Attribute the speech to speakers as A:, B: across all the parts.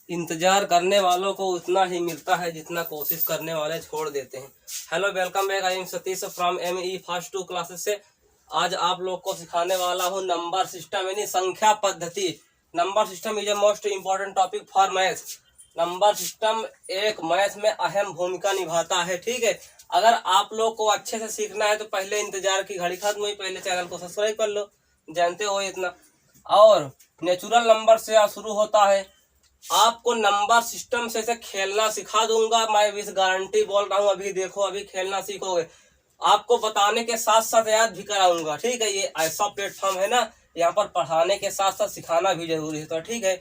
A: इंतजार करने वालों को उतना ही मिलता है जितना कोशिश करने वाले छोड़ देते हैं। Hello, welcome back. I am Satish from ME first 2 classes से। आज आप लोग को सिखाने वाला हूँ नंबर सिस्टम यानी संख्या पद्धति। Number system is a most important topic for math. Number system एक मैथ में अहम भूमिका निभाता है। ठीक है, अगर आप लोग को अच्छे से सीखना है तो पहले इंतजार की घड़ी खत्म हुई, पहले चैनल को सब्सक्राइब कर लो, जानते हो इतना। और नेचुरल नंबर से शुरू होता है। आपको नंबर सिस्टम से खेलना सिखा दूंगा, मैं इस गारंटी बोल रहा हूँ। अभी देखो, अभी खेलना सीखोगे, आपको बताने के साथ साथ याद भी कराऊंगा। ठीक है, ये ऐसा प्लेटफॉर्म है ना, यहाँ पर पढ़ाने के साथ साथ सिखाना भी जरूरी है। तो ठीक है,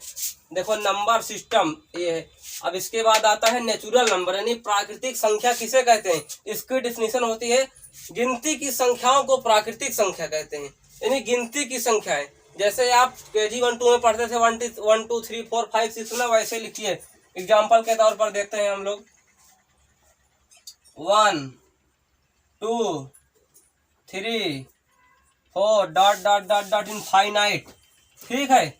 A: देखो नंबर सिस्टम ये है। अब इसके बाद आता है नेचुरल नंबर यानी प्राकृतिक संख्या किसे कहते हैं। इसकी डिफिनीशन होती है, गिनती की संख्याओं को प्राकृतिक संख्या कहते हैं, यानी गिनती की संख्याएं। जैसे आप KG 1-2 में पढ़ते थे 1 2 3 4 5 6 ना, वैसे लिखिए। एग्जाम्पल के तौर पर देखते हैं हम लोग 1 2 3 4 dot dot dot dot infinite. ठीक है,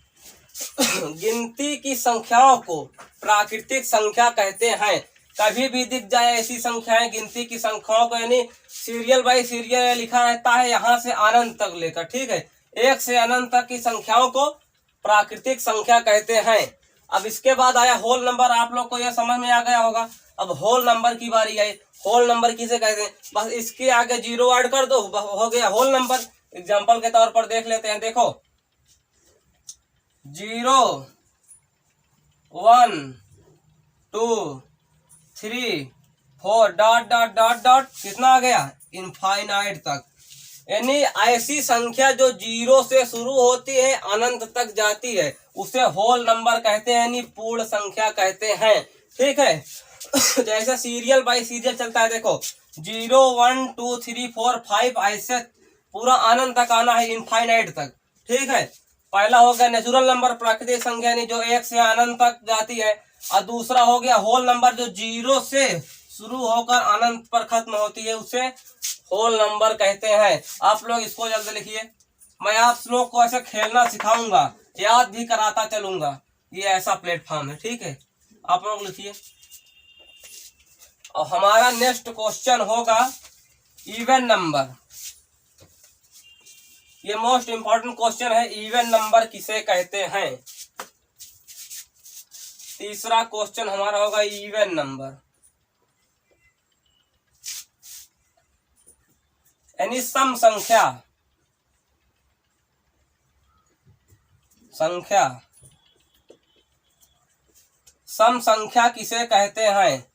A: गिनती की संख्याओं को प्राकृतिक संख्या कहते हैं। कभी भी दिख जाए ऐसी संख्याएं गिनती की संख्याओं को, यानी सीरियल बाई सीरियल लिखा रहता है यहाँ से अनंत तक लेकर। ठीक है, 1 से अनंत तक की संख्याओं को प्राकृतिक संख्या कहते हैं। अब इसके बाद आया होल नंबर। आप लोग को यह समझ में आ गया होगा। अब होल नंबर की बारी आई। होल नंबर किसे कहते हैं, बस इसके आगे 0 ऐड कर दो, हो गया होल नंबर। एग्जाम्पल के तौर पर देख लेते हैं। देखो 0 1 2 3 4 डॉट डॉट डॉट डॉट कितना आ गया, इनफाइनाइट तक। यानी ऐसी संख्या जो 0 से शुरू होती है अनंत तक जाती है उसे होल नंबर कहते हैं, यानी पूर्ण संख्या कहते हैं। ठीक है, जैसे सीरियल बाई सीरियल चलता है। देखो 0 1 2 3 4 5 ऐसे पूरा अनंत तक आना है, इनफाइनाइट तक। ठीक है, पहला हो गया नेचुरल नंबर प्राकृतिक संख्या यानी जो 1 से अनंत तक जाती है, और दूसरा हो गया होल नंबर जो 0 से शुरू होकर अनंत पर खत्म होती है, उसे होल नंबर कहते हैं। आप लोग इसको जल्द लिखिए, मैं आप लोग को ऐसे खेलना सिखाऊंगा, याद भी कराता चलूंगा। ये ऐसा प्लेटफॉर्म है। ठीक है, आप लोग लिखिए। और हमारा नेक्स्ट क्वेश्चन होगा इवन नंबर। ये मोस्ट इंपॉर्टेंट क्वेश्चन है, इवन नंबर किसे कहते हैं। तीसरा क्वेश्चन हमारा होगा इवन नंबर यानी सम संख्या। सम संख्या किसे कहते हैं।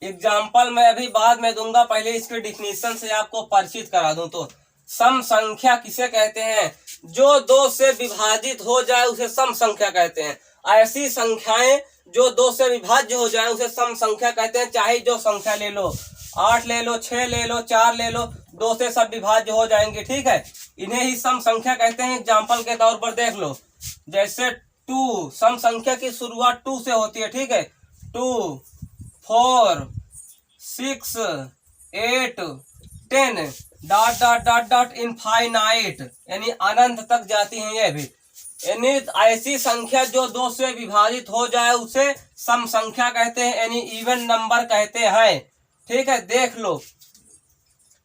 A: एग्जाम्पल मैं अभी बाद में दूंगा, पहले इसके डिफिनीशन से आपको परिचित करा दूं। तो सम संख्या किसे कहते हैं, जो 2 से विभाजित हो जाए उसे सम संख्या कहते हैं। ऐसी संख्याएं जो 2 से विभाज्य हो जाए उसे सम संख्या कहते हैं। चाहे जो संख्या ले लो, 8 ले लो, 6 ले लो, 4 ले लो, 2 से सब विभाज्य हो जाएंगे। ठीक है, इन्हें ही सम संख्या कहते हैं। एग्जाम्पल के तौर पर देख लो, जैसे 2, सम संख्या की शुरुआत 2 से होती है। ठीक है, 2 4 6 8 10 dot dot dot dot infinite यानी अनंत तक जाती हैं ये भी। यानी ऐसी संख्या जो 2 से विभाजित हो जाए उसे सम संख्या कहते हैं, यानी इवन नंबर कहते हैं। ठीक है, देख लो,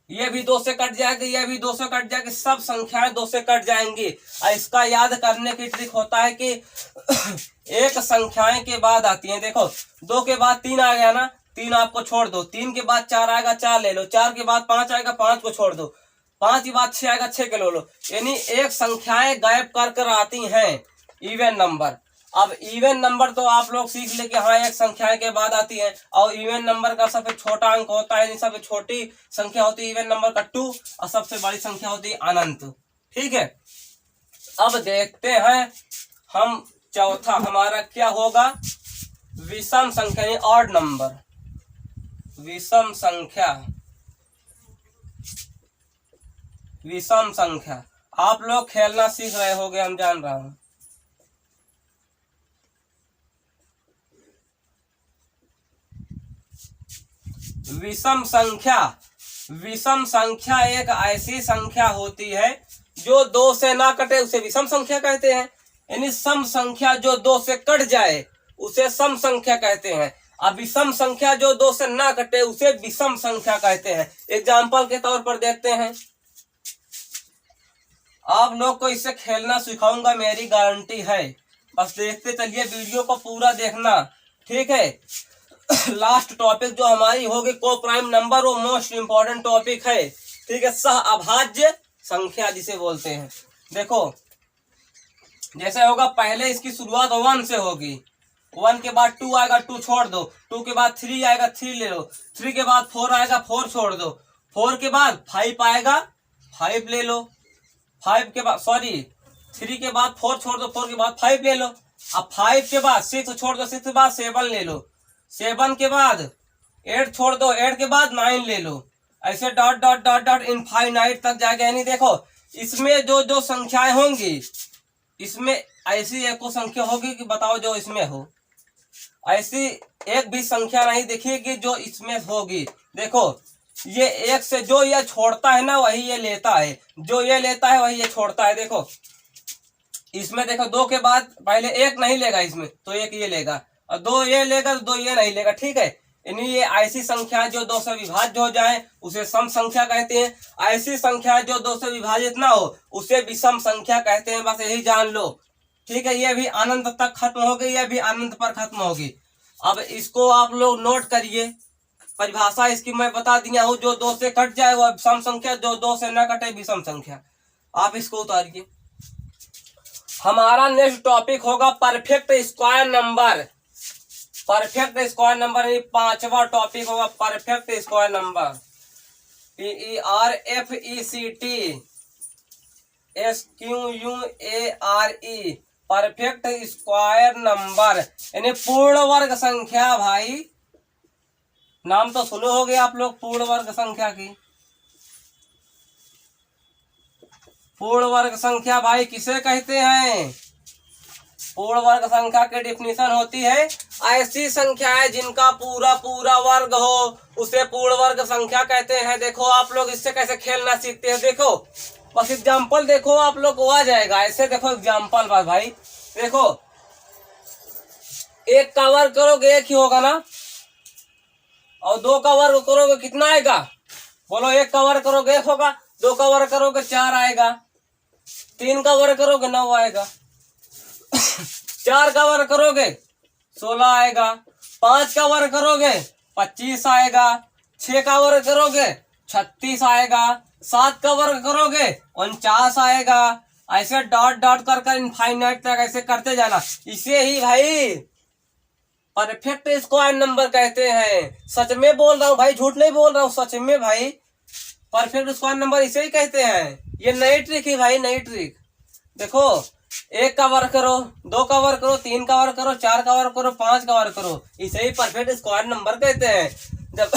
A: ये भी 2 से कट जाएगी, ये भी 2 से कट जाएगी, सब संख्याएं 2 से कट जाएंगी। इसका याद करने की ट्रिक होता है कि एक संख्याएं के बाद आती हैं। देखो 2 के बाद 3 आ गया ना, 3 आपको छोड़ दो। 3 के बाद 4 आएगा, 4 ले लो। 4 के बाद 5 आएगा, 5 को छोड़ दो। 5 के बाद 6 आएगा, 6 के लो लो। यानी एक संख्याएं गायब कर कर आती हैं इवन नंबर। अब इवन नंबर तो आप लोग सीख ले कि हाँ एक संख्या के बाद आती है, और इवन नंबर का सबसे छोटा अंक होता है, सबसे छोटी संख्या होती है इवन नंबर का 2, और सबसे बड़ी संख्या होती है अनंत। ठीक है, अब देखते हैं हम चौथा हमारा क्या होगा, विषम संख्या यानी ऑड नंबर। विषम संख्या आप लोग खेलना सीख रहे होगे, हम जान रहा हूं। विषम संख्या एक ऐसी संख्या होती है जो 2 से ना कटे, उसे विषम संख्या कहते हैं। यानी सम संख्या जो 2 से कट जाए उसे सम संख्या कहते हैं। अब विषम संख्या जो 2 से ना कटे उसे विषम संख्या कहते हैं। एग्जाम्पल के तौर पर देखते हैं, आप लोग को इससे खेलना सिखाऊंगा, मेरी गारंटी है। बस देखते चलिए, वीडियो को पूरा देखना, ठीक है। लास्ट टॉपिक जो हमारी होगी को प्राइम नंबर, वो मोस्ट इंपॉर्टेंट टॉपिक है, ठीक है। सह अभाज्य संख्या जिसे बोलते हैं। देखो जैसे होगा, पहले इसकी शुरुआत 1 से होगी, 1 के बाद 2 आएगा, 2 छोड़ दो, 2 के बाद 3 आएगा, 3 ले लो, 3 के बाद 4 आएगा, 4 छोड़ दो, 4 के बाद 5 आएगा, 5 ले लो, 5 के बाद 3 के बाद 4 छोड़ दो, 4 के बाद 5 ले लो। अब 5 के बाद 6 छोड़ दो, 6 के बाद 7 ले लो, 7 के बाद 8 छोड़ दो, 8 के बाद 9 ले लो, ऐसे dot dot dot dot infinite तक जाएगा। यानी देखो इसमें जो जो संख्याएं होंगी, इसमें ऐसी एक संख्या होगी कि बताओ जो इसमें हो, ऐसी एक भी संख्या नहीं दिखेगी जो इसमें होगी। देखो ये एक से जो ये छोड़ता है ना वही ये लेता है, जो ये लेता है वही ये छोड़ता है। देखो इसमें देखो 2 के बाद पहले 1 नहीं लेगा इसमें, तो 1 ये लेगा, और 2 ये लेगा तो 2 ये नहीं लेगा, ठीक है। यानी ये ऐसी संख्या जो 2 से विभाज्य हो जाए उसे सम संख्या कहते हैं। ऐसी संख्या जो 2 से विभाजित ना हो उसे विषम संख्या कहते हैं। बस यही जान लो, ठीक है। ये भी अनंत तक खत्म होगी, ये भी अनंत पर खत्म होगी। अब इसको आप लोग नोट करिए, परिभाषा इसकी मैं बता दिया हूँ, जो 2 से कट जाए वो सम संख्या, जो 2 से न कटे विषम संख्या। आप इसको उतारिए। हमारा नेक्स्ट टॉपिक होगा perfect square number. Perfect square number 5वां टॉपिक होगा, perfect square number, PERFECT SQUARE, perfect square number यानी पूर्ण वर्ग संख्या। भाई नाम तो सुने होंगे आप लोग पूर्ण वर्ग संख्या की। पूर्ण वर्ग संख्या भाई किसे कहते हैं? पूर्ण वर्ग संख्या की डिफिनीशन होती है, ऐसी संख्याएं जिनका पूरा पूरा वर्ग हो उसे पूर्ण वर्ग संख्या कहते हैं। देखो आप लोग इससे कैसे खेलना सीखते हैं, देखो बस एग्जाम्पल देखो, आप लोग को आ जाएगा। ऐसे देखो एग्जाम्पल बस भाई, देखो 1 का वर्ग करोगे 1 ही होगा ना, और 2 का वर्ग करोगे कितना आएगा? बोलो 1 का वर्ग करोगे 1 होगा, 2 का वर्ग करोगे 4 आएगा, 3 का वर्ग करोगे 9 आएगा, 4 का वर्ग करोगे 16 आएगा, 5 का वर्ग करोगे 25 आएगा, 6 का वर्ग करोगे 36 आएगा, 7 का वर्ग करोगे 49 आएगा। ऐसे डॉट डॉट कर कर इनफाइनाइट तक ऐसे करते जाना। इसे ही भाई परफेक्ट स्क्वायर नंबर कहते हैं। सच में बोल रहा हूँ भाई, झूठ नहीं बोल रहा हूँ, सच में भाई परफेक्ट स्क्वायर नंबर इसे ही कहते हैं। ये नई ट्रिक है भाई, नई ट्रिक। देखो 1 का वर्ग करो, 2 का वर्ग करो, 3 का वर्ग करो, 4 का वर्ग करो, 5 का वर्ग करो, इसे ही परफेक्ट स्क्वायर नंबर कहते हैं। जब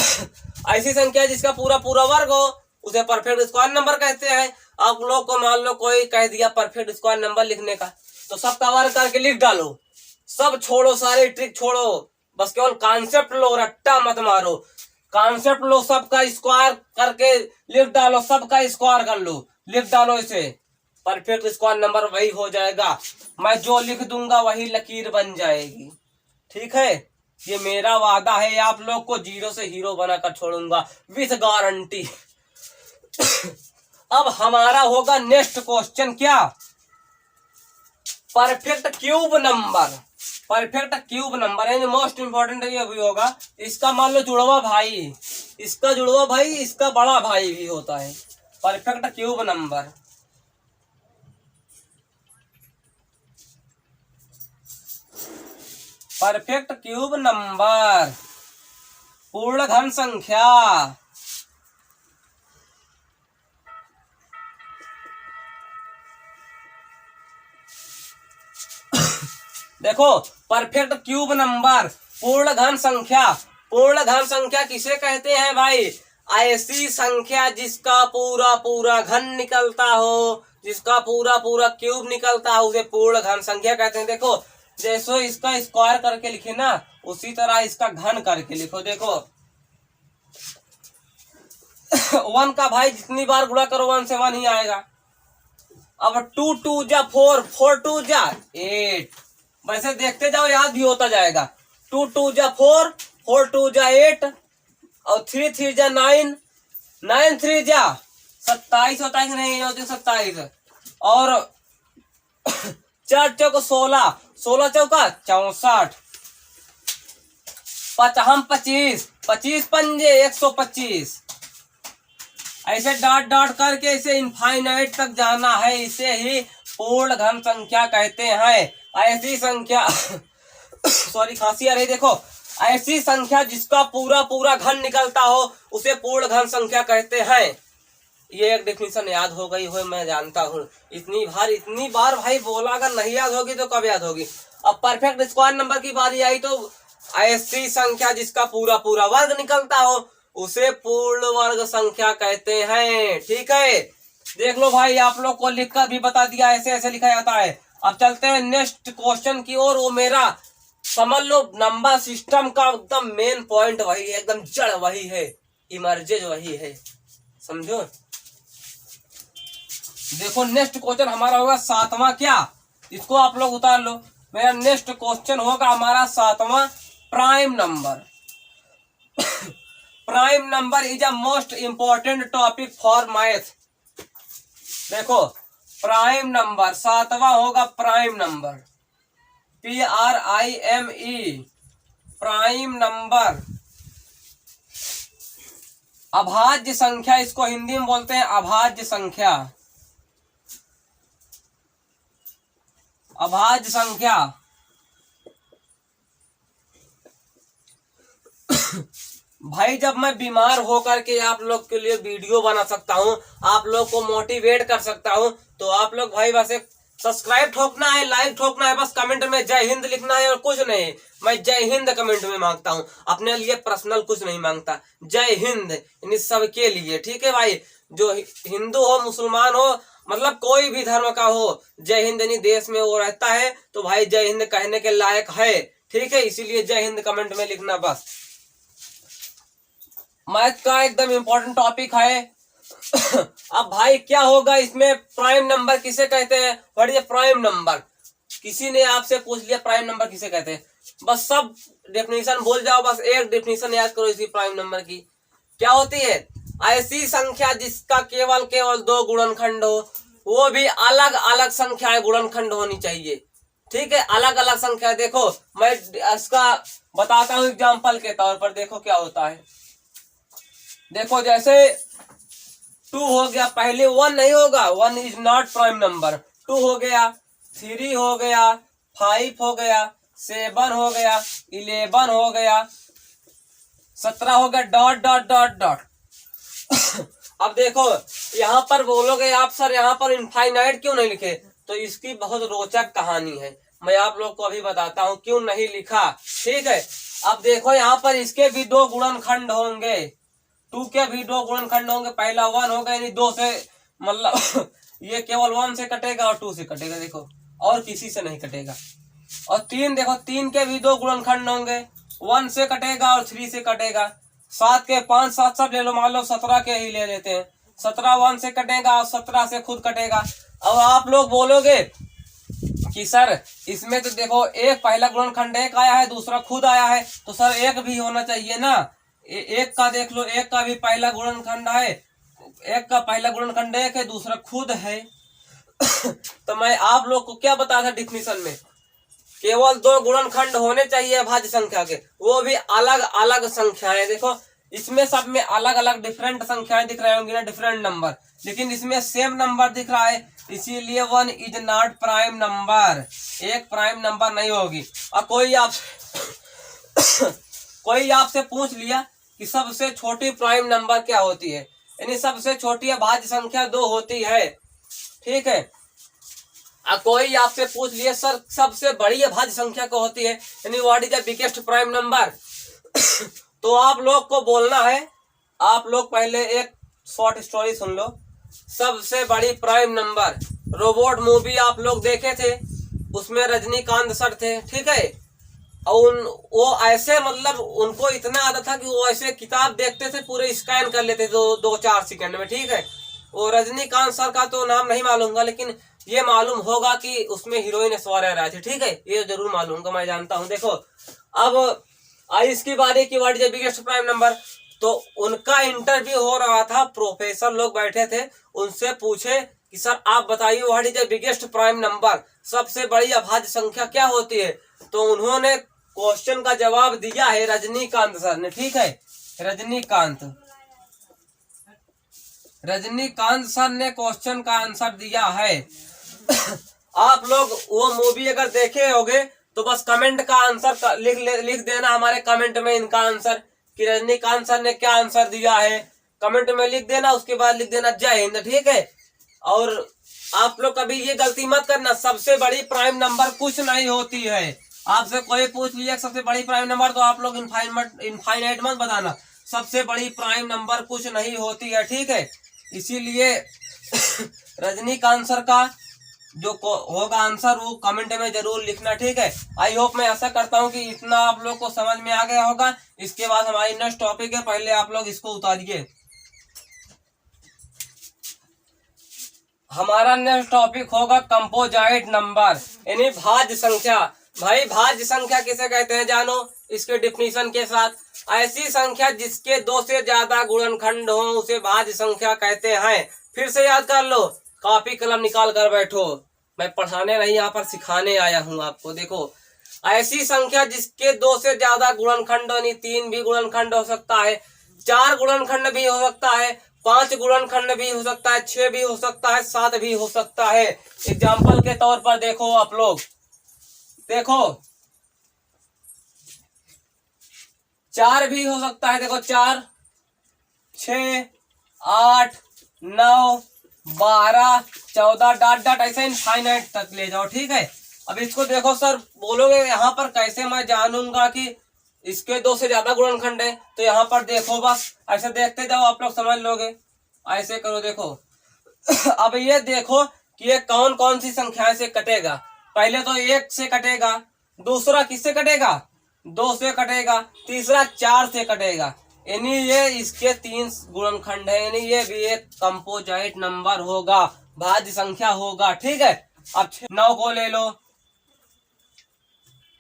A: ऐसी संख्या जिसका पूरा पूरा वर्ग हो उसे परफेक्ट स्क्वायर नंबर कहते हैं। आप लोग को मान लो कोई कह दिया परफेक्ट स्क्वायर नंबर लिखने का, तो सबका वर्ग करके लिख डालो, सब छोड़ो, सारे ट्रिक छोड़ो, बस केवल कॉन्सेप्ट लो, रट्टा मत मारो। कॉन्सेप्ट लो, सबका स्क्वायर करके लिख डालो, सबका स्क्वायर कर लो, लिख डालो, इसे परफेक्ट स्क्वायर नंबर वही हो जाएगा। मैं जो लिख दूंगा वही लकीर बन जाएगी, ठीक है। ये मेरा वादा है, आप लोग को 0 से हीरो बनाकर छोड़ूंगा विथ गारंटी। अब हमारा होगा नेक्स्ट क्वेश्चन, क्या? Perfect cube number. Perfect cube number यानी मोस्ट इंपॉर्टेंट ये भी होगा। इसका मान लो जुड़वा भाई, इसका जुड़वा भाई इसका बड़ा भाई भी होता है। Perfect cube number, perfect cube number, पूर्ण घन संख्या। देखो परफेक्ट क्यूब नंबर, पूर्ण घन संख्या। पूर्ण घन संख्या किसे कहते हैं भाई? ऐसी संख्या जिसका पूरा पूरा घन निकलता हो, जिसका पूरा पूरा क्यूब निकलता हो, उसे पूर्ण घन संख्या कहते हैं। देखो जैसे इसका स्क्वायर करके लिखे ना, उसी तरह इसका घन करके लिखो। देखो 1 का भाई जितनी बार गुणा करो 1 से 1 ही आएगा, अब 2 2 जा 4, 4 2 जा 8। वैसे देखते जाओ, याद भी होता जाएगा। 2 2 जा 4, 4 2 जा 8, और 3 3 जा 9, 9 3 जा 27 होता है कि नहीं होती 27, और 4 चौका 16, 16 चौका 64, 25, 25 पंजे 125। ऐसे डॉट डॉट करके इसे इनफाइनाइट तक जाना है, इसे ही पूर्ण घन संख्या कहते हैं। ऐसी संख्या सॉरी खांसी आ रही, देखो, ऐसी संख्या जिसका पूरा पूरा घन निकलता हो उसे पूर्ण घन संख्या कहते हैं। ये एक डेफिनेशन याद हो गई हो, मैं जानता हूँ। इतनी बार भाई बोला, अगर नहीं याद होगी तो कब याद होगी। अब परफेक्ट स्क्वायर नंबर की बारी आई तो ऐसी संख्या जिसका पूरा पूरा वर्ग निकलता हो उसे पूर्ण वर्ग संख्या कहते हैं। ठीक है, देख लो भाई, आप लोग को लिखकर भी बता दिया, ऐसे ऐसे लिखा जाता है। अब चलते हैं नेक्स्ट क्वेश्चन की ओर। वो मेरा समझ लो नंबर सिस्टम का एकदम मेन पॉइंट वही है, एकदम जड़ वही है, इमर्जेज वही है, समझो। देखो नेक्स्ट क्वेश्चन हमारा होगा 7वां, क्या इसको आप लोग उतार लो। मेरा नेक्स्ट क्वेश्चन होगा हमारा 7वां, prime number. Prime number is a most important topic for math. देखो प्राइम नंबर 7वां होगा prime number, PRIME, prime number. अभाज्य संख्या, इसको हिंदी में बोलते हैं अभाज्य संख्या, अभाज्य संख्या। भाई जब मैं बीमार होकर के आप लोग के लिए वीडियो बना सकता हूँ, आप लोग को मोटिवेट कर सकता हूँ, तो आप लोग भाई बस एक सब्सक्राइब ठोकना है, लाइक ठोकना है, बस कमेंट में जय हिंद लिखना है और कुछ नहीं। मैं जय हिंद कमेंट में मांगता हूँ, अपने लिए पर्सनल कुछ नहीं मांगता। जय हिंद इन सबके लिए, ठीक है भाई। जो हिंदू हो, मुसलमान हो, मतलब कोई भी धर्म का हो, जय हिंद यानी देश में वो रहता है तो भाई जय हिंद कहने के लायक है। ठीक है, इसीलिए जय हिंद कमेंट में लिखना बस। मैथ का एकदम इम्पोर्टेंट टॉपिक है। अब भाई क्या होगा इसमें, प्राइम नंबर किसे कहते हैं, व्हाट इज प्राइम नंबर। किसी ने आपसे पूछ लिया प्राइम नंबर किसे कहते हैं, बस सब डेफिनेशन भूल जाओ, बस एक डेफिनेशन याद करो इसी प्राइम नंबर की। क्या होती है, ऐसी संख्या जिसका केवल केवल 2 गुणनखंड हो, वो भी अलग अलग संख्याएं गुणनखंड होनी चाहिए। ठीक है, अलग अलग संख्या। देखो मैं इसका बताता हूँ एग्जाम्पल के तौर पर, देखो क्या होता है। देखो जैसे 2 हो गया, पहले 1 नहीं होगा, 1 इज नॉट प्राइम नंबर। 2 हो गया, 3 हो गया, 5 हो गया, 7 हो गया, 11 हो गया, 17 हो गया, डॉट डॉट डॉट डॉट। अब देखो यहाँ पर बोलोगे आप सर यहाँ पर इनफाइनाइट क्यों नहीं लिखे, तो इसकी बहुत रोचक कहानी है, मैं आप लोग को अभी बताता हूँ क्यों नहीं लिखा। ठीक है, अब देखो यहाँ पर इसके भी 2 गुणनखंड होंगे, 2 के भी 2 गुणनखंड होंगे। पहला 1 होगा यानी 2 से, मतलब ये केवल 1 से कटेगा और 2 से कटेगा, देखो, और किसी से नहीं कटेगा। और 3 देखो, 3 के भी 2 गुणनखंड होंगे, 1 से कटेगा और 3 से कटेगा। 7 के 5 7 सब ले लो, मान लो 17 के ही ले लेते हैं, 17 1 से कटेगा और 17 से खुद कटेगा। अब आप लोग बोलोगे कि सर इसमें तो देखो एक पहला गुणनखंड 1 आया है, दूसरा खुद आया है, तो सर 1 भी होना चाहिए ना। 1 का देख लो, 1 का भी पहला गुणनखंड है, 1 का पहला गुणनखंड 1 है, दूसरा खुद है। तो मैं आप लोग को क्या बताया था डिफिनीशन में, केवल 2 गुणनखंड होने चाहिए भाज्य संख्या के, वो भी अलग अलग संख्याएं। देखो इसमें सब में अलग अलग डिफरेंट संख्याएं दिख रहे होंगी ना, डिफरेंट नंबर, लेकिन इसमें सेम नंबर दिख रहा है, इसीलिए 1 इज नॉट प्राइम नंबर, एक प्राइम नंबर नहीं होगी। और कोई आपसे पूछ लिया कि सबसे छोटी प्राइम नंबर क्या होती है, यानी सबसे छोटी भाज्य संख्या 2 होती है। ठीक है, कोई आपसे पूछ लिया सर सबसे बड़ी भाज्य संख्या क्या होती है, यानी what is the biggest prime number. तो आप लोग को बोलना है, आप लोग पहले एक शॉर्ट स्टोरी सुन लो। सबसे बड़ी प्राइम नंबर, रोबोट मूवी आप लोग देखे थे, उसमें रजनीकांत सर थे। ठीक है, और वो ऐसे, मतलब उनको इतना आदत था कि वो ऐसे किताब देखते थे, पूरे स्कैन कर लेते थे 2-4 सेकंड में। ठीक है, वो रजनीकांत सर का तो नाम नहीं मालूम होगा, लेकिन ये मालूम होगा कि उसमें हीरोइन ऐश्वर्या राय थी। ठीक है, ये जरूर मालूम होगा, मैं जानता हूँ। देखो अब आई इसकी बारी की what is the biggest prime number. तो उनका इंटरव्यू हो रहा था, प्रोफेसर लोग बैठे थे, उनसे पूछे कि सर आप बताइए what is the biggest prime number, सबसे बड़ी अभाज्य संख्या क्या होती है। तो उन्होंने क्वेश्चन का जवाब दिया है रजनीकांत सर ने। ठीक है, रजनीकांत सर ने क्वेश्चन का आंसर दिया है। आप लोग वो मूवी अगर देखे होगे तो बस कमेंट का आंसर लिख देना हमारे कमेंट में, इनका आंसर कि रजनीकांत सर ने क्या आंसर दिया है, कमेंट में लिख देना। उसके बाद लिख देना जय हिंद। ठीक है, और आप लोग कभी ये गलती मत करना, सबसे बड़ी प्राइम नंबर कुछ नहीं होती है। आपसे कोई पूछ लिया सबसे बड़ी प्राइम नंबर, तो आप लोग इनफाइनाइट मत बताना, सबसे बड़ी प्राइम नंबर कुछ नहीं होती है। ठीक है, इसीलिए रजनीकांत सर का जो होगा आंसर वो कमेंट में जरूर लिखना। ठीक है, आई होप, मैं ऐसा करता हूँ कि इतना आप लोग को समझ में आ गया होगा। इसके बाद हमारी नेक्स्ट टॉपिक है, पहले आप लोग इसको उतारिए। हमारा नेक्स्ट टॉपिक होगा कंपोजाइट नंबर, यानी भाज्य संख्या। भाई भाज्य संख्या किसे कहते हैं जानो, इसके डिफिनीशन के साथ। ऐसी संख्या जिसके दो से ज्यादा गुणनखंड हो उसे भाज्य संख्या कहते हैं। फिर से याद कर लो, कॉपी कलम निकाल कर बैठो, मैं पढ़ाने नहीं यहाँ पर सिखाने आया हूँ आपको। देखो, ऐसी संख्या जिसके दो से ज्यादा गुणनखंड, यानी 3 भी गुणनखंड हो सकता है, 4 गुणनखंड भी हो सकता है, 5 गुणनखंड भी हो सकता है, 6 भी हो सकता है, 7 भी हो सकता है। एग्जाम्पल के तौर पर देखो आप लोग, देखो 4 भी हो सकता है। देखो 4, 6, 8, 9, 12, 14 डॉट डॉट ऐसे इनफाइनाइट तक ले जाओ। ठीक है, अब इसको देखो सर, बोलोगे यहाँ पर कैसे मैं जानूंगा कि इसके 2 से ज्यादा गुणनखंड है, तो यहाँ पर देखो, बस ऐसे देखते जाओ, आप लोग समझ लोगे। ऐसे करो, देखो अब ये देखो कि ये कौन कौन सी संख्याएं से कटेगा। पहले तो 1 से कटेगा, दूसरा किससे कटेगा, 2 से कटेगा, तीसरा 4 से कटेगा, यानी ये इसके 3 गुणनखंड है, यानी ये भी एक कंपोजाइट नंबर होगा, भाज्य संख्या होगा। ठीक है, अब 9 को ले लो,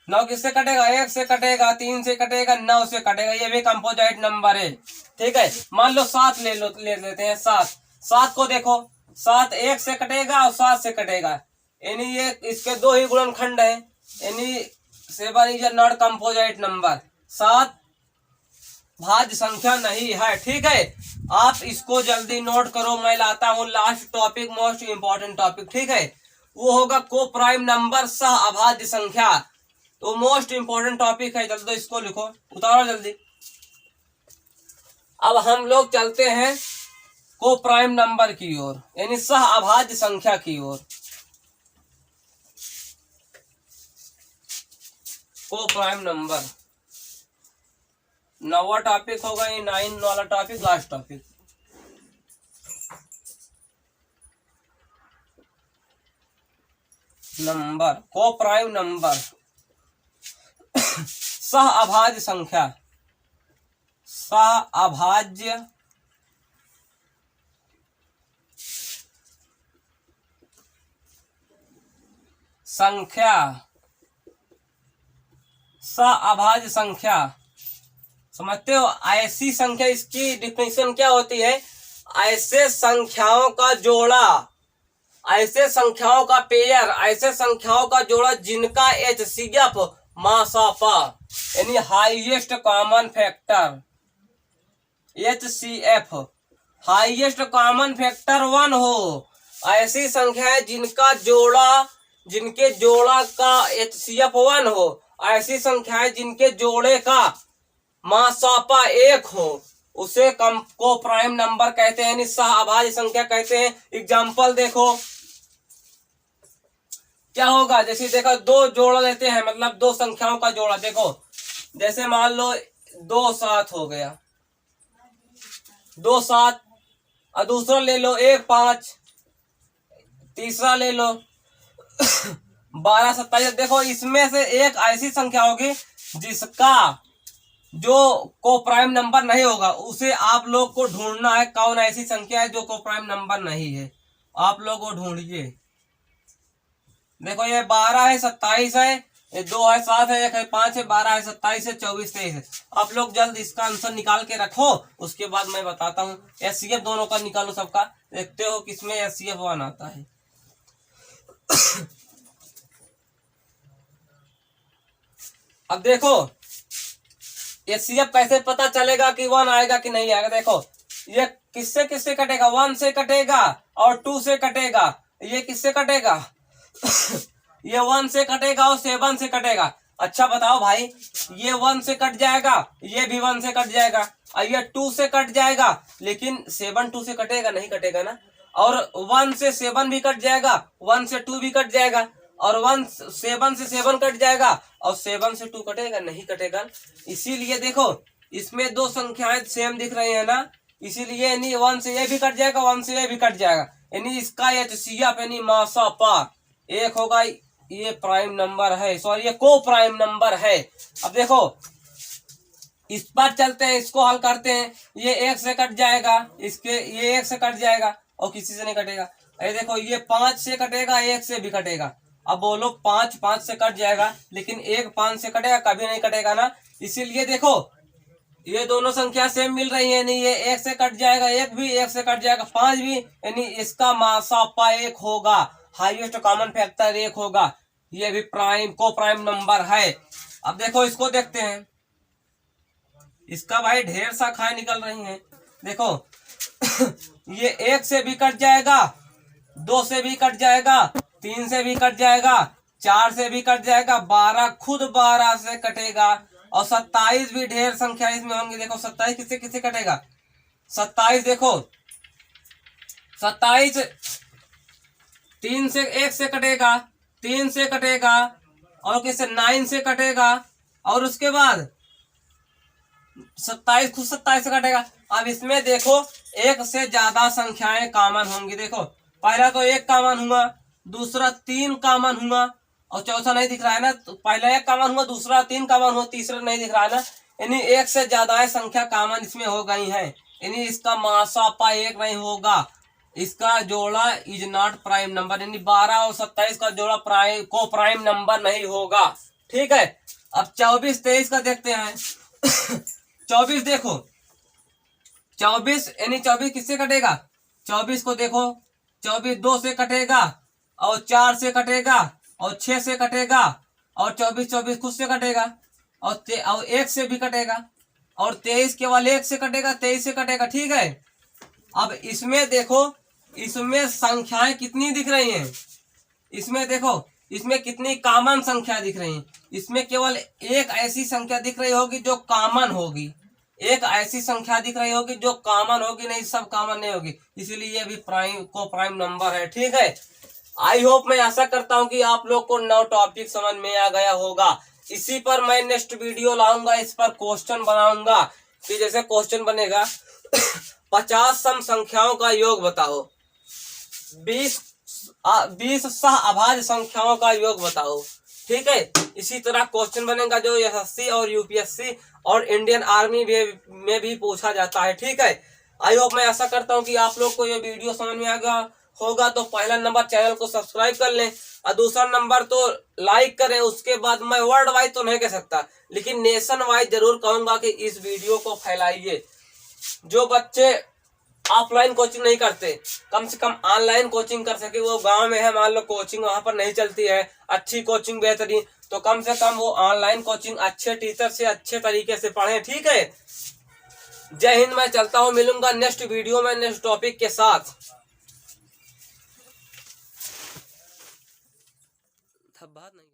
A: 9 किससे कटेगा, 1 से कटेगा, 3 से कटेगा, 9 से कटेगा, ये भी कंपोजाइट नंबर है। ठीक है, मान लो 7 ले लेते हैं। 7 को देखो, 7 1 से कटेगा और 7 से कटेगा, यानी ये इसके 2 ही गुणनखंड है, यानी 7 इज नॉट कंपोजाइट नंबर। 7 भाज्य संख्या नहीं है। ठीक है, आप इसको जल्दी नोट करो, मैं लाता हूँ last topic, most important topic. ठीक है, वो होगा को प्राइम नंबर सह अभाज्य संख्या। तो मोस्ट इंपॉर्टेंट टॉपिक है, जल्दी इसको लिखो, उतारो जल्दी। अब हम लोग चलते हैं को प्राइम नंबर की ओर, यानी सह अभाज्य संख्या की ओर। को प्राइम नंबर 9वां टॉपिक होगा, ये 9 वाला टॉपिक, लास्ट टॉपिक। नंबर को प्राइम नंबर सह अभाज्य संख्या, सह अभाज्य संख्या, सह अभाज्य संख्या, समझते हो। ऐसी संख्या, इसकी डिफिनेशन क्या होती है, ऐसे संख्याओं का जोड़ा, ऐसे संख्याओं का पेयर, ऐसे संख्याओं का जोड़ा जिनका HCF मासापा, यानी highest common factor, HCF highest common factor 1 हो। ऐसी संख्याएं जिनका जोड़ा, जिनके जोड़ा का HCF 1 हो, ऐसी संख्याएं जिनके जोड़े का मासापा 1 हो, उसे को प्राइम नंबर कहते हैं, सह अभाज्य संख्या कहते हैं। एग्जाम्पल देखो क्या होगा, जैसे देखो 2 जोड़ा लेते हैं, मतलब 2 संख्याओं का जोड़ा। देखो जैसे मान लो 2 7 हो गया, 2 7, और दूसरा ले लो 1 5, तीसरा ले लो 12 27। देखो इसमें से एक ऐसी संख्या होगी जिसका जो को प्राइम नंबर नहीं होगा उसे आप लोग को ढूंढना है। कौन ऐसी संख्या है जो को प्राइम नंबर नहीं है, आप लोग को ढूंढिए। देखो ये 12 है, 27 है, ये 2 है, 7 है, 1 है, 5 है, 12 है, 27 है, 24, 23 है। आप लोग जल्द इसका आंसर निकाल के रखो, उसके बाद मैं बताता हूँ। एचसीएफ दोनों का निकालो सबका, देखते हो किसमें एचसीएफ 1 आता है। अब देखो एचसीएफ कैसे पता चलेगा कि 1 आएगा कि नहीं आएगा। देखो ये किससे किससे कटेगा, 1 से कटेगा और 2 से कटेगा। ये किससे कटेगा? ये 1 से कटेगा और 7 से कटेगा। अच्छा बताओ भाई, ये 1 से कट जाएगा, ये भी 1 से कट जाएगा, और ये 2 से कट जाएगा, लेकिन 7 2 से कटेगा नहीं, कटेगा ना। और 1 से 7 भी कट जाएगा, 1 से 2 भी कट जाएगा, और 1 7 से 7 कट जाएगा, और 7 से 2 कटेगा नहीं, कटेगा। इसीलिए देखो इसमें दो संख्याएं सेम दिख रही है ना, इसीलिए यानी 1 से ये भी कट जाएगा, 1 से ये भी कट जाएगा, यानी इसका एचसीएफ यानी मासा पा 1 होगा। ये प्राइम नंबर है, सॉरी ये को प्राइम नंबर है। अब देखो इस पर चलते हैं, इसको हल करते हैं। ये 1 से कट जाएगा, इसके ये 1 से कट जाएगा और किसी से नहीं कटेगा। अरे देखो ये 5 से कटेगा, 1 से भी कटेगा। अब बोलो 5 5 से कट जाएगा, लेकिन 1 5 से कटेगा, कभी नहीं कटेगा ना। इसीलिए देखो ये दोनों संख्या सेम मिल रही है, नहीं ये 1 से कट जाएगा, 1 भी 1 से कट जाएगा, 5 भी, यानी इसका मासापा 1 होगा, हाईएस्ट कॉमन फैक्टर 1 होगा। ये भी प्राइम को प्राइम नंबर है। अब देखो इसको देखते हैं, इसका भाई ढेर सा खाए निकल रही हैं। देखो ये 1 से भी कट जाएगा, 2 से भी कट जाएगा, 3 से भी कट जाएगा, 4 से भी कट जाएगा, 12 खुद 12 से कटेगा, और 27 भी ढेर संख्या इसमें होंगी। देखो 27 किससे किससे कटेगा, 27 देखो 27 3 से 1 से कटेगा, 3 से कटेगा, और किससे 9 से कटेगा, और उसके बाद 27 खुद 27 से कटेगा। अब इसमें देखो 1 से ज्यादा संख्याएं कॉमन होंगी। देखो पहला तो 1 कॉमन हुआ, दूसरा 3 कॉमन हुआ, और चौथा नहीं दिख रहा है ना। तो पहला 1 कॉमन हुआ, दूसरा 3 कॉमन हुआ, तीसरा नहीं दिख रहा है ना। यानी 1 से ज्यादा संख्या कॉमन इसमें हो गई है, यानी इसका मासापा 1 नहीं होगा। इसका जोड़ा इज नॉट प्राइम नंबर, यानी 12 और 27 का जोड़ा प्राइम को प्राइम नंबर नहीं होगा। ठीक है, अब 24 23 का देखते हैं। 24 देखो 24 यानी 24 किससे कटेगा, 24 को देखो 24 2 से कटेगा, और 4 से कटेगा, और 6 से कटेगा, और 24 24 खुद से कटेगा, और 1 से भी कटेगा, और 23 केवल 1 से कटेगा, 23 से कटेगा। ठीक है, अब इसमें देखो इसमें संख्याएं कितनी दिख रही हैं, इसमें देखो इसमें कितनी कॉमन संख्या दिख रही है। इसमें केवल एक ऐसी संख्या दिख रही होगी जो कॉमन होगी, एक ऐसी संख्या दिख रही होगी जो कॉमन होगी, नहीं सब कॉमन नहीं होगी। इसीलिए ये भी प्राइम को प्राइम नंबर है। ठीक है, आई होप मैं आशा करता हूं कि आप लोग को नौ टॉपिक समझ में आ गया होगा। इसी पर मैं नेक्स्ट वीडियो लाऊंगा, इस पर क्वेश्चन बनाऊंगा कि जैसे क्वेश्चन बनेगा 50 सम संख्याओं का योग बताओ, 20 सह अभाज्य संख्याओं का योग बताओ। ठीक है, इसी तरह क्वेश्चन बनेगा जो एसएससी और यूपीएससी और इंडियन आर्मी में भी पूछा जाता है। ठीक है, आई होप मैं आशा करता हूं कि आप लोग को ये वीडियो समझ में आ गया होगा। तो पहला नंबर चैनल को सब्सक्राइब कर लें, और दूसरा नंबर तो लाइक करें। उसके बाद मैं वर्ल्ड वाइड तो नहीं कह सकता, लेकिन नेशन वाइड जरूर कहूंगा कि इस वीडियो को फैलाइए। जो बच्चे ऑफलाइन कोचिंग नहीं करते, कम से कम ऑनलाइन कोचिंग कर सके। वो गांव में है, मान लो कोचिंग वहां पर नहीं चलती है, अच्छी कोचिंग बेहतरीन, तो कम से कम वो ऑनलाइन कोचिंग अच्छे टीचर से अच्छे तरीके से पढ़े। ठीक है, जय हिंद। मैं चलता हूँ, मिलूंगा नेक्स्ट वीडियो में नेक्स्ट टॉपिक के साथ। बात नहीं।